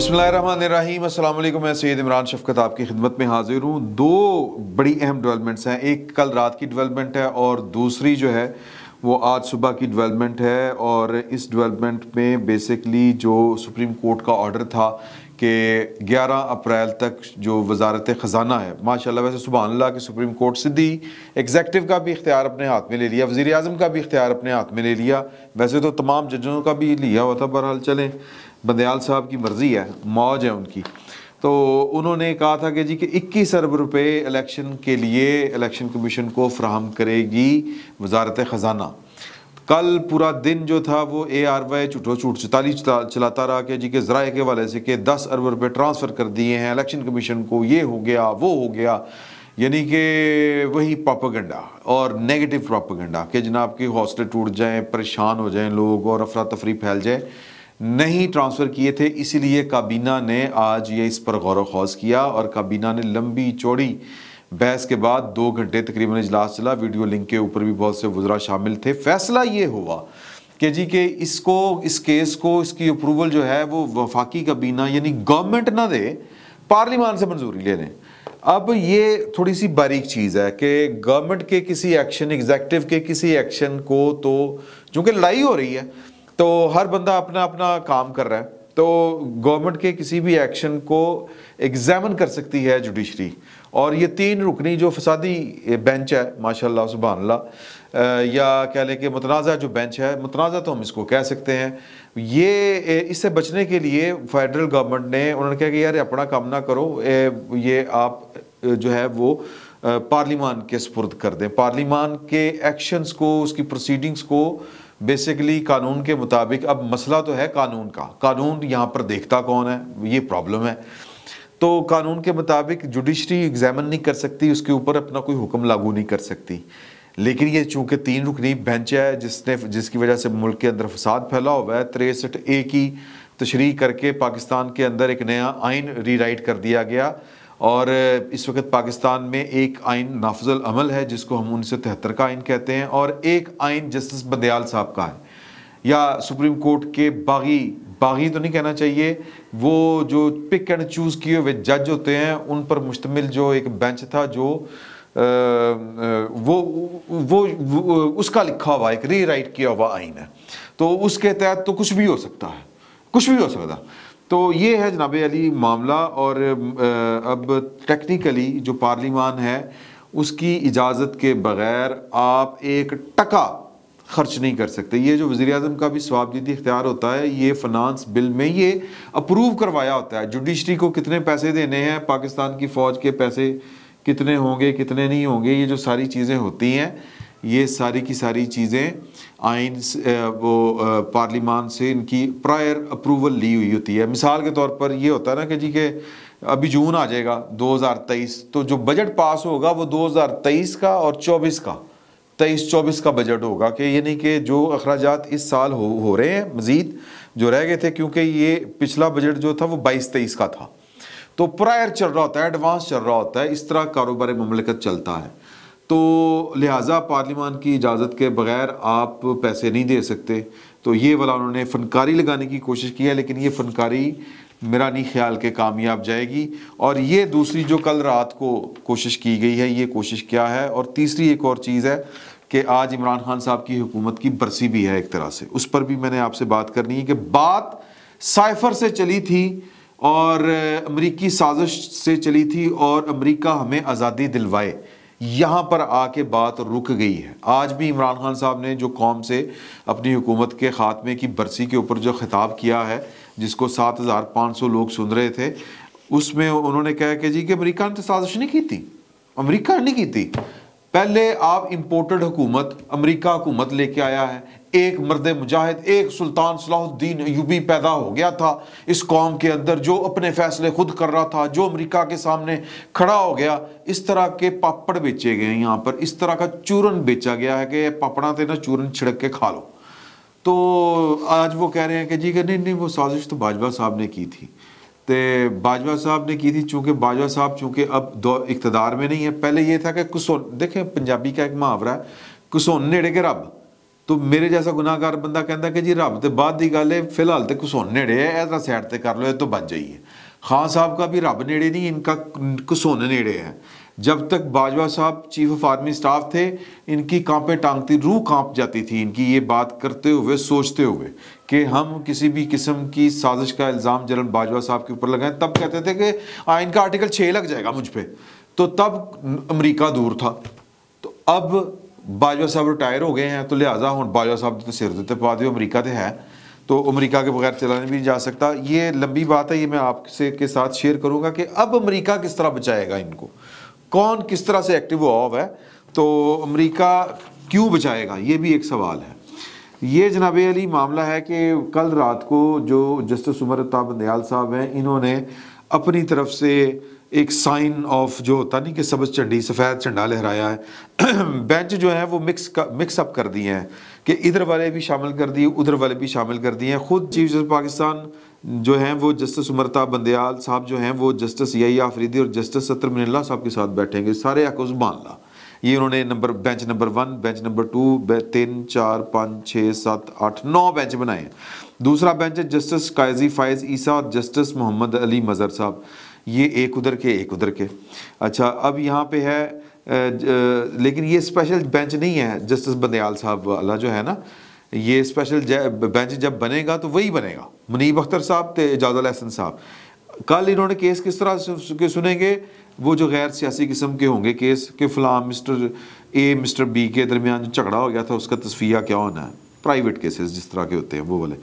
बिस्मिल्लाहिर्रहमानिर्रहीम अस्सलाम वालेकुम। मैं सैयद इमरान शफकत आपकी खिदमत में हाजिर हूँ। दो बड़ी अहम डेवलपमेंट्स हैं, एक कल रात की डेवलपमेंट है और दूसरी जो है वो आज सुबह की डेवलपमेंट है। और इस डेवलपमेंट में बेसिकली जो सुप्रीम कोर्ट का ऑर्डर था कि 11 अप्रैल तक जो वजारत ख़जाना है, माशाल्लाह वैसे सुभान अल्लाह कि सुप्रीम कोर्ट सीधी एग्जेक्टिव का भी इख्तियार अपने हाथ में ले लिया, वज़ीर आज़म का भी इख्तियार अपने हाथ में ले लिया। वैसे तो तमाम जजों का भी लिया हुआ था, बहरहाल चलें, बंदयाल साहब की मर्ज़ी है, मौज है उनकी। तो उन्होंने कहा था कि जी कि 21 अरब रुपये इलेक्शन के लिए इलेक्शन कमीशन को फ़राहम करेगी वजारत ख़जाना। कल पूरा दिन जो था वो ARY झूठो झूठ चलाता रहा कि जी के ज़राए के वाले से कि 10 अरब रुपये ट्रांसफ़र कर दिए हैं इलेक्शन कमीशन को, ये हो गया वो हो गया, यानी कि वही प्रोपेगेंडा और नेगेटिव प्रोपेगेंडा कि जनाब के हौसले टूट जाएं, परेशान हो जाएं लोग और अफरा तफरी फैल जाए। नहीं ट्रांसफ़र किए थे, इसीलिए काबीना ने आज ये इस पर गौर ख़ौज़ किया और काबीना ने लंबी चौड़ी बहस के बाद 2 घंटे तकरीबन इजलास चला। वीडियो लिंक के ऊपर भी बहुत से वज़रा शामिल थे। फैसला ये हुआ कि जी कि इसको, इस केस को, इसकी अप्रूवल जो है वो वफाकी काबीना यानी गवर्नमेंट ना दे, पार्लिमान से मंजूरी ले लें। अब ये थोड़ी सी बारीक चीज़ है कि गवर्नमेंट के किसी एक्शन, एग्जेक्टिव के किसी एक्शन को, तो चूँकि लड़ाई हो रही है तो हर बंदा अपना अपना काम कर रहा है, तो गवर्नमेंट के किसी भी एक्शन को एग्जामिन कर सकती है जुडिशरी। और ये 3 रुकनी जो फसादी बेंच है, माशाल्लाह सुभान अल्लाह, या कह लें कि मुतनाज़ा जो बेंच है, मुतनाज़ा तो हम इसको कह सकते हैं, ये इससे बचने के लिए फेडरल गवर्नमेंट ने उन्होंने कहा कि यार अपना काम ना करो, ये आप जो है वो पार्लिमान के सुपुर्द कर दें। पार्लिमान के एक्शंस को, उसकी प्रोसीडिंग्स को बेसिकली कानून के मुताबिक, अब मसला तो है कानून का, कानून यहाँ पर देखता कौन है, ये प्रॉब्लम है। तो कानून के मुताबिक जुडिशरी एग्जामिन नहीं कर सकती, उसके ऊपर अपना कोई हुक्म लागू नहीं कर सकती। लेकिन ये चूँकि 3 रुकनी बेंच है जिसकी वजह से मुल्क के अंदर फसाद फैला हुआ है, 63A की तशरीह करके पाकिस्तान के अंदर एक नया आइन रीराइट कर दिया गया। और इस वक्त पाकिस्तान में एक आइन नाफिजुल अमल है जिसको हम 1973 का आइन कहते हैं, और एक आइन जस्टिस बंदयाल साहब का है, या सुप्रीम कोर्ट के बागी तो नहीं कहना चाहिए, वो जो पिक एंड चूज़ किए हुए जज होते हैं उन पर मुश्तमिल जो एक बेंच था, जो वो उसका लिखा हुआ एक रीराइट किया हुआ आइन है। तो उसके तहत तो कुछ भी हो सकता है, कुछ भी हो सकता। तो ये है जनाब अली मामला। और अब टेक्निकली जो पार्लिमान है उसकी इजाज़त के बग़ैर आप 1 टका खर्च नहीं कर सकते। ये जो वज़ीर आज़म का भी सवाबदीदी इख्तियार होता है, ये फ़ाइनेंस बिल में ये अप्रूव करवाया होता है। जुडिशरी को कितने पैसे देने हैं, पाकिस्तान की फ़ौज के पैसे कितने होंगे, कितने नहीं होंगे, ये जो सारी चीज़ें होती हैं, ये सारी की सारी चीज़ें आइन वो पार्लिमान से इनकी प्रायर अप्रूवल ली हुई होती है। मिसाल के तौर पर ये होता है ना कि जी के अभी जून आ जाएगा 2023, तो जो बजट पास होगा वो 2023 का और 24 का, 23-24 का बजट होगा, कि यानी कि जो अखराजात इस साल हो रहे हैं मज़ीद जो रह गए थे, क्योंकि ये पिछला बजट जो था वो 22-23 का था, तो प्रायर चल रहा होता है, एडवांस चल रहा होता है, इस तरह कारोबार मुमलिकत चलता है। तो लिहाजा पार्लिमान की इजाज़त के बग़ैर आप पैसे नहीं दे सकते। तो ये वाला उन्होंने फ़नकारी लगाने की कोशिश की है, लेकिन ये फ़नकारी मेरा नहीं ख्याल के कामयाब जाएगी। और ये दूसरी जो कल रात को कोशिश की गई है, ये कोशिश क्या है। और तीसरी एक और चीज़ है कि आज इमरान खान साहब की हुकूमत की बरसी भी है एक तरह से, उस पर भी मैंने आपसे बात करनी है कि बात साइफ़र से चली थी और अमरीकी साजिश से चली थी और अमरीका हमें आज़ादी दिलवाए, यहाँ पर आके बात रुक गई है। आज भी इमरान खान साहब ने जो कौम से अपनी हुकूमत के ख़ात्मे की बरसी के ऊपर जो खिताब किया है, जिसको 7500 लोग सुन रहे थे, उसमें उन्होंने कहा कि जी कि अमरीका ने तो साजिश नहीं की थी, अमरीका ने नहीं की थी। पहले आप इम्पोर्टेड हुकूमत, अमरीका हुकूमत लेके आया है, एक मर्द मुजाहिद, एक सुल्तान सलाहुद्दीन अय्यूबी पैदा हो गया था इस कौम के अंदर, जो अपने फैसले खुद कर रहा था, जो अमेरिका के सामने खड़ा हो गया। इस तरह के पापड़ बेचे गए हैं यहाँ पर, इस तरह का चूरन बेचा गया है कि पापड़ा थे ना, चूरन छिड़क के खा लो। तो आज वो कह रहे हैं कि जी कि नहीं वो साजिश तो बाजवा साहब ने की थी, तो बाजवा साहब ने की थी, चूँकि बाजवा साहब चूँकि अब इक़्तिदार में नहीं है। पहले ये था कि कुसोन, देखें पंजाबी का एक मुहावरा है, कुसोन नेड़े के रब, तो मेरे जैसा गुनाहगार बंदा कहता कि जी रब तो बाद की गल है, फिलहाल तो घसोन नेड़े है, इधर साइड से कर लो, ये तो बच जाइए। खान साहब का भी रब नेड़े नहीं, इनका घसोन नेड़े है। जब तक बाजवा साहब चीफ ऑफ आर्मी स्टाफ थे, इनकी कांपे टांगती, रूह कांप जाती थी इनकी ये बात करते हुए, सोचते हुए कि हम किसी भी किस्म की साजिश का इल्ज़ाम जनरल बाजवा साहब के ऊपर लगाएं। तब कहते थे कि आइन का आर्टिकल 6 लग जाएगा मुझ पर। तो तब अमरीका दूर था। तो अब बाजवा साहब रिटायर हो गए हैं, तो लिहाजा हूँ बाजवा साहब तो सिर देते पा दियो, अमरीका तो है, तो अमरीका के बगैर चलाने भी नहीं जा सकता। ये लंबी बात है, ये मैं आपसे के साथ शेयर करूँगा कि अब अमरीका किस तरह बचाएगा इनको, कौन किस तरह से एक्टिव हुआ है, तो अमेरिका क्यों बचाएगा, ये भी एक सवाल है। ये जनाब अली मामला है कि कल रात को जो जस्टिस उमर अता बंदयाल साहब हैं, इन्होंने अपनी तरफ से एक साइन ऑफ जो होता नहीं कि सब्ज़ झंडी सफ़ेद झंडा लहराया है। बेंच जो है वो मिक्सअप कर दिए हैं कि इधर वाले भी शामिल कर दिए, उधर वाले भी शामिल कर दिए हैं। ख़ुद चीफ जस्टिस पाकिस्तान जो हैं वो जस्टिस उमर अता बंदयाल साहब जो हैं वो जस्टिस याहिया अफरीदी और जस्टिस सत्तर मिनल्ला साहब के साथ बैठेंगे, सारे हक ज़ुबान ला। ये उन्होंने bench number 1, bench number 2, 3, 4, 5, 6, 7, 8, 9 bench बनाए हैं। दूसरा बेंच है जस्टिस काजी फ़ायज़ ईसा और जस्टिस मोहम्मद अली मज़हर साहब, ये एक उधर के एक उधर के। अच्छा, अब यहाँ पे है लेकिन ये स्पेशल बेंच नहीं है जस्टिस बंदयाल साहब वाला जो है ना, ये स्पेशल बेंच जब बनेगा तो वही बनेगा। मुनीब अख्तर साहब तो एजाज़ुल अहसन साहब, कल इन्होंने केस किस तरह के सुनेंगे, वो जो गैर सियासी किस्म के होंगे केस के फ़लाँ मिस्टर ए मिस्टर बी के दरमियान जो झगड़ा हो गया था उसका तस्फिया क्या होना है, प्राइवेट केसेस जिस तरह के होते हैं वो वाले।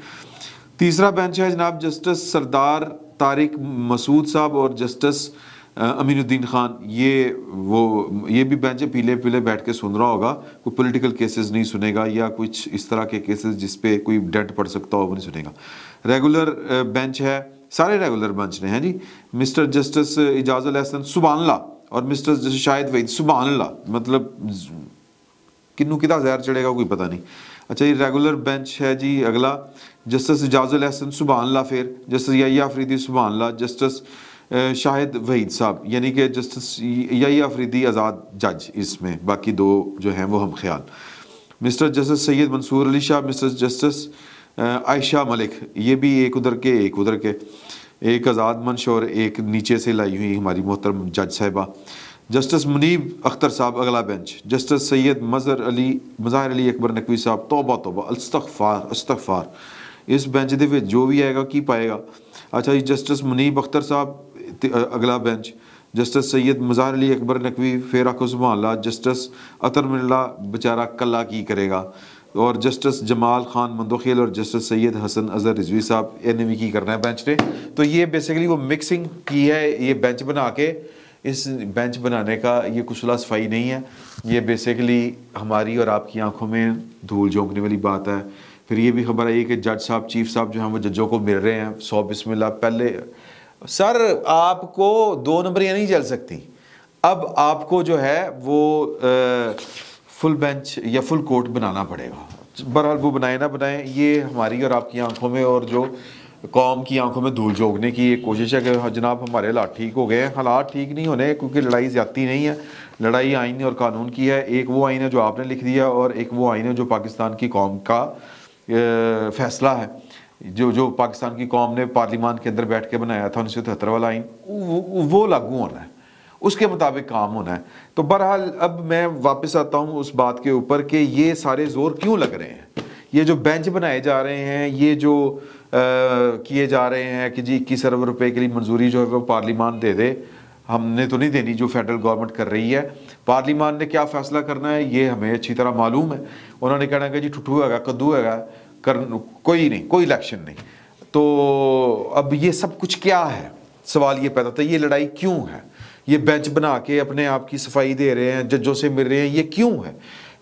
तीसरा बेंच है जनाब जस्टिस सरदार तारिक मसूद साहब और जस्टिस अमीनुद्दीन खान, ये भी बेंच पीले पीले बैठ के सुन रहा होगा, कोई पॉलिटिकल केसेस नहीं सुनेगा या कुछ इस तरह के केसेस जिस पे कोई डेंट पड़ सकता हो वो नहीं सुनेगा। रेगुलर बेंच है, सारे रेगुलर बेंच ने हैं जी, मिस्टर जस्टिस एजाज़ुल अहसन सुभान अल्लाह और मिस्टर जस्टिस शाहिद वहीद सुभान अल्लाह, मतलब किन्नू कितना जहर चढ़ेगा कोई पता नहीं। अच्छा, ये रेगुलर बेंच है जी। अगला जस्टिस एजाज़ुल अहसन सुभान अल्लाह, फिर जस्टिस याहिया अफरीदी सुभान अल्लाह, जस्टिस शाहिद वहीद साहब, यानी कि जस्टिस याहिया अफरीदी आज़ाद जज, इसमें बाकी दो जो हैं वो हम ख्याल। Mister justice Syed Mansoor Ali Shah, mister justice Ayesha Malik, ये भी एक उधर के एक उधर के, एक आज़ाद मंश और एक नीचे से लाई हुई हमारी मोहतरम जज साहिबा। जस्टिस मुनीब अख्तर साहब अगला बेंच, जस्टिस सैयद मज़हर अली अकबर नकवी साहब, तौबा तौबा अस्तग़फ़ार अस्तग़फ़ार, इस बेंच दे विच जो भी आएगा की पाएगा। अच्छा जी, जस्टिस मुनीब अख्तर साहब अगला बेंच, जस्टिस सैयद मज़हर अली अकबर नकवी, फिर आखो सुभान अल्लाह, जस्टिस अतर मिल्ला बेचारा कल्ला की करेगा, और जस्टिस जमाल खान मंदोखेल और जस्टिस सैयद हसन अज़हर रिजवी साहब, इन्हें भी की करना है बेंच ने। तो ये बेसिकली वो मिक्सिंग की है, ये बेंच बना के, इस बेंच बनाने का ये कुछ सफाई नहीं है, ये बेसिकली हमारी और आपकी आंखों में धूल झोंकने वाली बात है। फिर ये भी खबर आई कि जज साहब चीफ साहब जो हैं वो जजों को मिल रहे हैं 100 बिस्मिल्लाह। पहले सर आपको 2 नंबरियाँ नहीं चल सकती, अब आपको जो है वो फुल बेंच या फुल कोर्ट बनाना पड़ेगा। बहरहाल वो बनाए ना बनाए, ये हमारी और आपकी आंखों में और जो कौम की आंखों में धूल झोंकने की एक कोशिश है कि जनाब हमारे हालात ठीक हो गए हैं। हालात ठीक नहीं होने, क्योंकि लड़ाई ज़्यादती नहीं है, लड़ाई आइन और कानून की है। एक वो आइन है जो आपने लिख दिया और एक वो आइन है जो पाकिस्तान की कौम का फैसला है, जो पाकिस्तान की कौम ने पार्लियामान के अंदर बैठ के बनाया था 1973 वाला आइन, वो लागू होना है, उसके मुताबिक काम होना है। तो बहरहाल अब मैं वापस आता हूँ उस बात के ऊपर कि ये सारे जोर क्यों लग रहे हैं, ये जो बेंच बनाए जा रहे हैं, ये जो किए जा रहे हैं कि जी 21 अरब रुपए के लिए मंजूरी जो है वो पार्लियामान दे दे, हमने तो नहीं देनी, जो फेडरल गवर्नमेंट कर रही है। पार्लियामान ने क्या फैसला करना है ये हमें अच्छी तरह मालूम है। उन्होंने कहना कि जी ठुठू है, कद्दू है, कोई नहीं, कोई इलेक्शन नहीं। तो अब ये सब कुछ क्या है, सवाल ये पैदा होता है, ये लड़ाई क्यों है, ये बेंच बना के अपने आप की सफाई दे रहे हैं, जजों से मिल रहे हैं, ये क्यों है?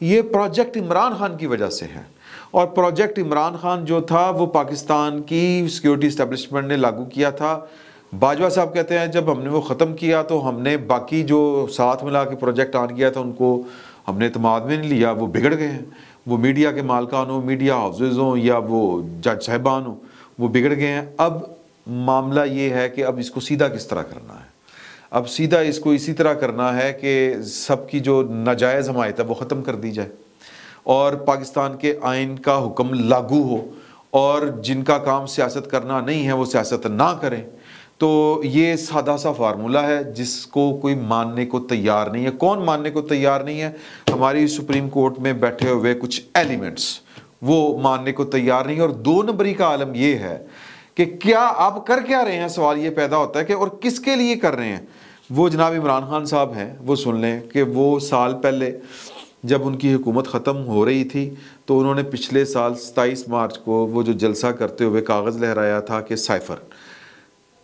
ये प्रोजेक्ट इमरान खान की वजह से है। और प्रोजेक्ट इमरान खान जो था वो पाकिस्तान की सिक्योरिटी इस्टेब्लिशमेंट ने लागू किया था। बाजवा साहब कहते हैं जब हमने वो ख़त्म किया तो हमने बाकी जो साथ मिला के प्रोजेक्ट आन किया था उनको हमने एतमाद में नहीं लिया, वो बिगड़ गए हैं। वो मीडिया के मालकान हो, मीडिया हाउसेज हों या वो जज साहिबान हो, वो बिगड़ गए हैं। अब मामला ये है कि अब इसको सीधा किस तरह करना है। अब सीधा इसको इसी तरह करना है कि सबकी जो नाजायज़ हमायत है वो ख़त्म कर दी जाए और पाकिस्तान के आइन का हुक्म लागू हो, और जिनका काम सियासत करना नहीं है वो सियासत ना करें। तो ये सादा सा फार्मूला है जिसको कोई मानने को तैयार नहीं है। कौन मानने को तैयार नहीं है? हमारी सुप्रीम कोर्ट में बैठे हुए कुछ एलिमेंट्स, वो मानने को तैयार नहीं है। और 2 नंबरी का आलम ये है कि क्या आप कर क्या रहे हैं, सवाल ये पैदा होता है कि और किसके लिए कर रहे हैं। वो जनाब इमरान खान साहब हैं, वो सुन लें कि वो साल पहले जब उनकी हुकूमत ख़त्म हो रही थी तो उन्होंने पिछले साल 27 मार्च को वो जो जलसा करते हुए कागज़ लहराया था कि साइफ़र,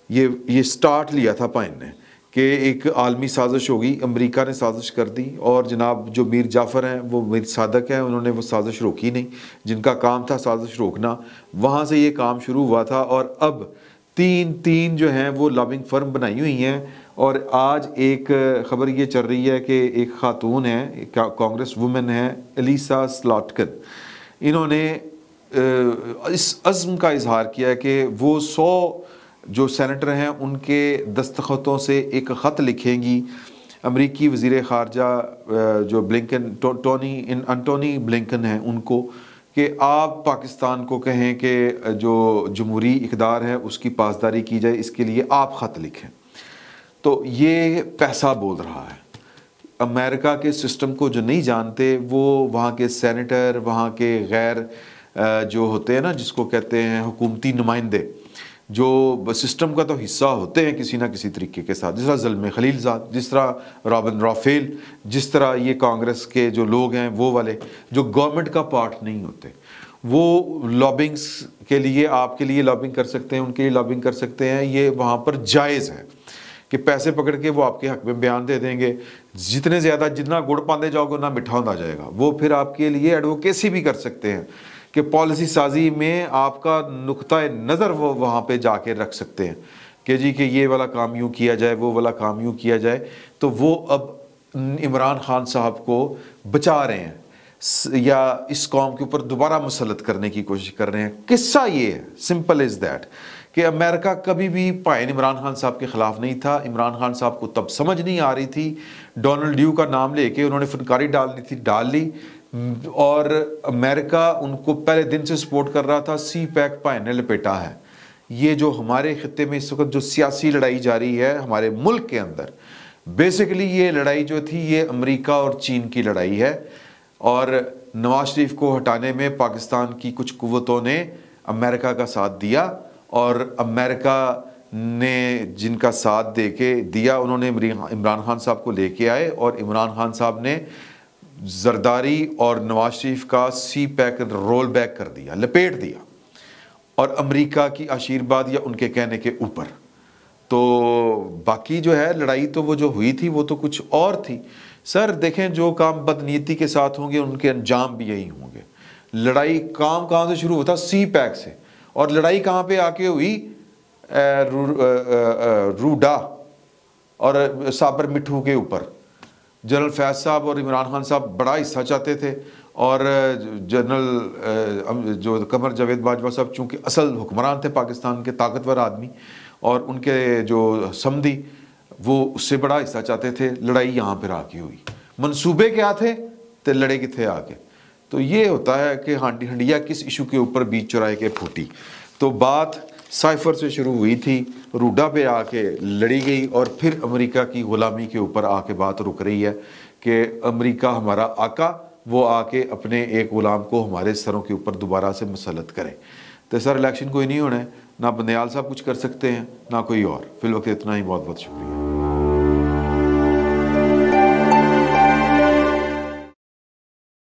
ये स्टार्ट लिया था पाइन ने कि एक आलमी साजिश होगी, अमेरिका ने साजिश कर दी, और जनाब जो मीर जाफ़र हैं वो मीर सादक हैं, उन्होंने वो साजिश रोकी नहीं, जिनका काम था साजिश रोकना, वहाँ से ये काम शुरू हुआ था। और अब तीन जो हैं वो लॉबिंग फर्म बनाई हुई हैं। और आज एक ख़बर ये चल रही है कि एक ख़ातून है, कांग्रेस वुमेन है, एलिसा स्लॉटकन, इन्होंने इस अज़्म का इजहार किया है कि वो 100 जो सेनेटर हैं उनके दस्तखतों से एक ख़त लिखेंगी अमरीकी वज़ीर ख़ारजा जो ब्लिंकन, एंटोनी ब्लिंकन हैं, उनको, कि आप पाकिस्तान को कहें कि जो जमहूरी इक़्तिदार है उसकी पासदारी की जाए, इसके लिए आप ख़त लिखें। तो ये पैसा बोल रहा है। अमेरिका के सिस्टम को जो नहीं जानते वो वहाँ के सेनेटर, वहाँ के गैर जो होते हैं ना, जिसको कहते हैं हुकूमती नुमाइंदे, जो सिस्टम का तो हिस्सा होते हैं किसी ना किसी तरीके के साथ, जिस तरह ज़ल्मे खलीलज़ाद, जिस तरह रॉबिन राफेल, जिस तरह ये कांग्रेस के जो लोग हैं वो वाले जो गवर्नमेंट का पार्ट नहीं होते, वो लॉबिंग्स के लिए आपके लिए लॉबिंग कर सकते हैं, उनके लिए लॉबिंग कर सकते हैं। ये वहाँ पर जायज़ है कि पैसे पकड़ के वो आपके हक़ में बयान दे देंगे। जितने ज़्यादा, जितना गुड़ पाते जाओगे उतना मिठा होता जाएगा। वो फिर आपके लिए एडवोकेसी भी कर सकते हैं कि पॉलिसी साजी में आपका नुक्ता नज़र वो वहाँ पे जाके रख सकते हैं कि जी कि ये वाला काम यूँ किया जाए, वो वाला काम यूँ किया जाए। तो वो अब इमरान खान साहब को बचा रहे हैं या इस कौम के ऊपर दोबारा मुसल्लत करने की कोशिश कर रहे हैं। किस्सा ये है, सिंपल इज़ दैट, कि अमेरिका कभी भी पाइन इमरान खान साहब के ख़िलाफ़ नहीं था। इमरान खान साहब को तब समझ नहीं आ रही थी, डोनाल्ड ड्यू का नाम लेके उन्होंने फनकारी डालनी थी, डाल ली, और अमेरिका उनको पहले दिन से सपोर्ट कर रहा था। सी पैक पाइन ने लपेटा है। ये जो हमारे खित्ते में इस वक्त जो सियासी लड़ाई जारी है हमारे मुल्क के अंदर, बेसिकली ये लड़ाई जो थी ये अमेरिका और चीन की लड़ाई है। और नवाज शरीफ को हटाने में पाकिस्तान की कुछ कुव्वतों ने अमेरिका का साथ दिया, और अमेरिका ने जिनका साथ दे के दिया उन्होंने इमरान खान साहब को लेके आए, और इमरान खान साहब ने जरदारी और नवाज शरीफ का सी पैक रोल बैक कर दिया, लपेट दिया, और अमेरिका की आशीर्वाद या उनके कहने के ऊपर। तो बाकी जो है लड़ाई तो वो जो हुई थी वो तो कुछ और थी। सर देखें, जो काम बदनीयती के साथ होंगे उनके अंजाम भी यही होंगे। लड़ाई काम कहाँ से शुरू होता? सी पैक से। और लड़ाई कहाँ पे आके हुई? रूडा और साबर मिठू के ऊपर। जनरल फैज साहब और इमरान खान साहब बड़ा हिस्सा चाहते थे, और जनरल जो कमर जावेद बाजवा साहब चूँकि असल हुक्मरान थे पाकिस्तान के, ताकतवर आदमी, और उनके जो समधी वो उससे बड़ा हिस्सा चाहते थे। लड़ाई यहाँ पर आके हुई। मंसूबे क्या थे तो लड़े किथे आके। तो ये होता है कि हंडिया किस इशू के ऊपर बीच चौराहे के फूटी। तो बात साइफर से शुरू हुई थी, रूडा पे आके लड़ी गई, और फिर अमेरिका की ग़ुलामी के ऊपर आके बात रुक रही है कि अमेरिका हमारा आका, वो आके अपने एक ग़ुलाम को हमारे सरों के ऊपर दोबारा से मुसल्लत करे। तो सर इलेक्शन कोई नहीं होना है, ना बंदयाल साहब कुछ कर सकते हैं ना कोई और। फिलहाल इतना ही, बहुत बहुत शुक्रिया।